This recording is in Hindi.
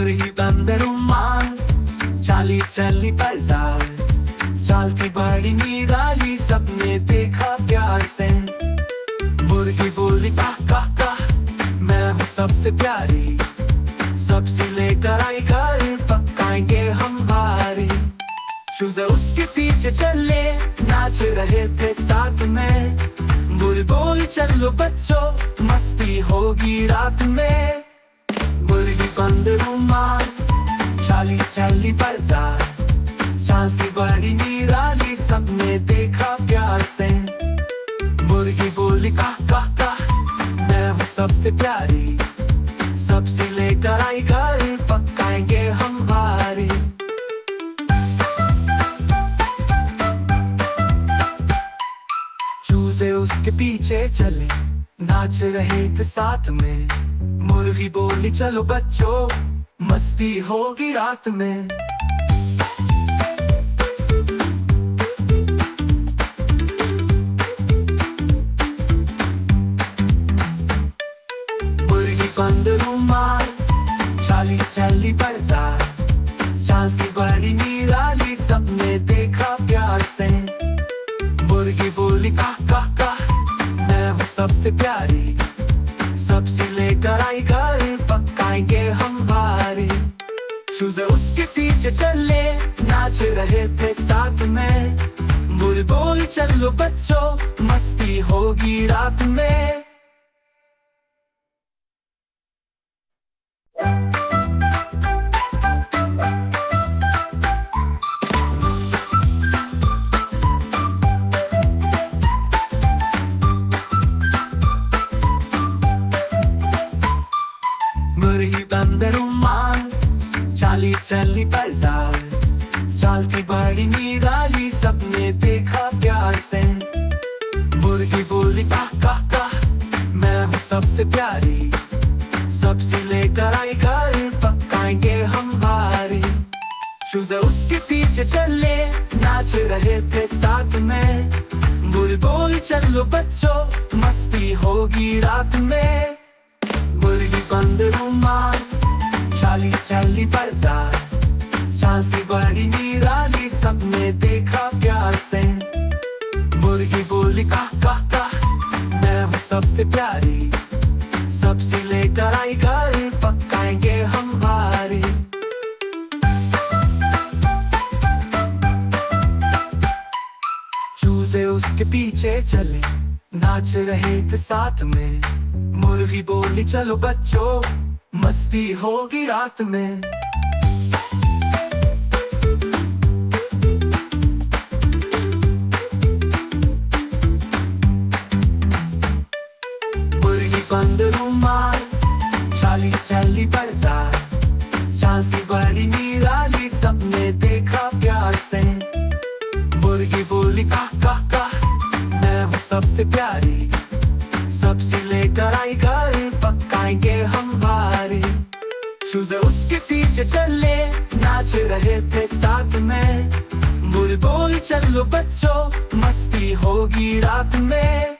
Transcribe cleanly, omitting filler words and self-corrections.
मुर्गी बंदर उम्मान, चाली चली बाजार, चाल की बड़ी निराली, सबने देखा प्यार से। मुर्गी बोली काह काह काह, मैं हूँ सबसे प्यारी, सब्जी लेकर आई घर, पकाएंगे हम भारी। चूजे उसके पीछे चले, नाच रहे थे साथ में, बुलबुल चलो बच्चों, मस्ती होगी रात में। मुर्गी बंदर उम्मान, चाली चली बाजार, चाल की बड़ी निराली, सबने देखा प्यार से। मुर्गी बोली काह काह काह, मैं हूँ सबसे प्यारी, सब्जी लेकर आई घर, पकाएंगे हम भारी। चूजे उसके पीछे चले, नाच रहे थे साथ में, मुर्गी बोली चलो बच्चों, मस्ती होगी रात में। मुर्गी बंदर उम्मान, चाली चली बाजार, चाल की बड़ी निराली, सबने देखा प्यार से। मुर्गी बोली काह काह काह, मैं हूँ सबसे प्यारी, सब्जी लेकर आई घर, पकाएंगे हम भारी। चूजे उसके पीछे चले, नाच रहे थे साथ में, बुलबुल चलो बच्चों, मस्ती होगी रात में। मुर्गी बंदर उम्मान, चाली चली बाजार, चाल की बड़ी निराली, सबने देखा प्यार से। मुर्गी बोली काह काह काह, मैं हूँ सबसे प्यारी, सब्जी लेकर आई घर, पकाएंगे हम भारी। चूजे उसके पीछे चले, नाच रहे थे साथ में, बुलबुल चलो बच्चों, मस्ती होगी रात में। मुर्गी बंदर उम्मान, चाली चली बाजार, चाल की बड़ी निराली, सबने देखा प्यार से। मुर्गी बोली काह काह काह, मैं हूँ सबसे प्यारी, सब्जी लेकर आई घर, पकाएंगे हम भारी। चूजे उसके पीछे चले, नाच रहे थे साथ में, मुर्गी बोली चलो बच्चों, मस्ती होगी रात में। मुर्गी बंदर उम्मान, चाली चली बाजार, चाल की बड़ी निराली, सबने देखा प्यार से। मुर्गी बोली काह काह काह, मैं हूँ सबसे प्यारी, सब्जी लेकर आई घर, पकाएंगे हम भारी। चूजे उसके पीछे चले, नाच रहे थे साथ में, बुलबुल चलो बच्चों, मस्ती होगी रात में।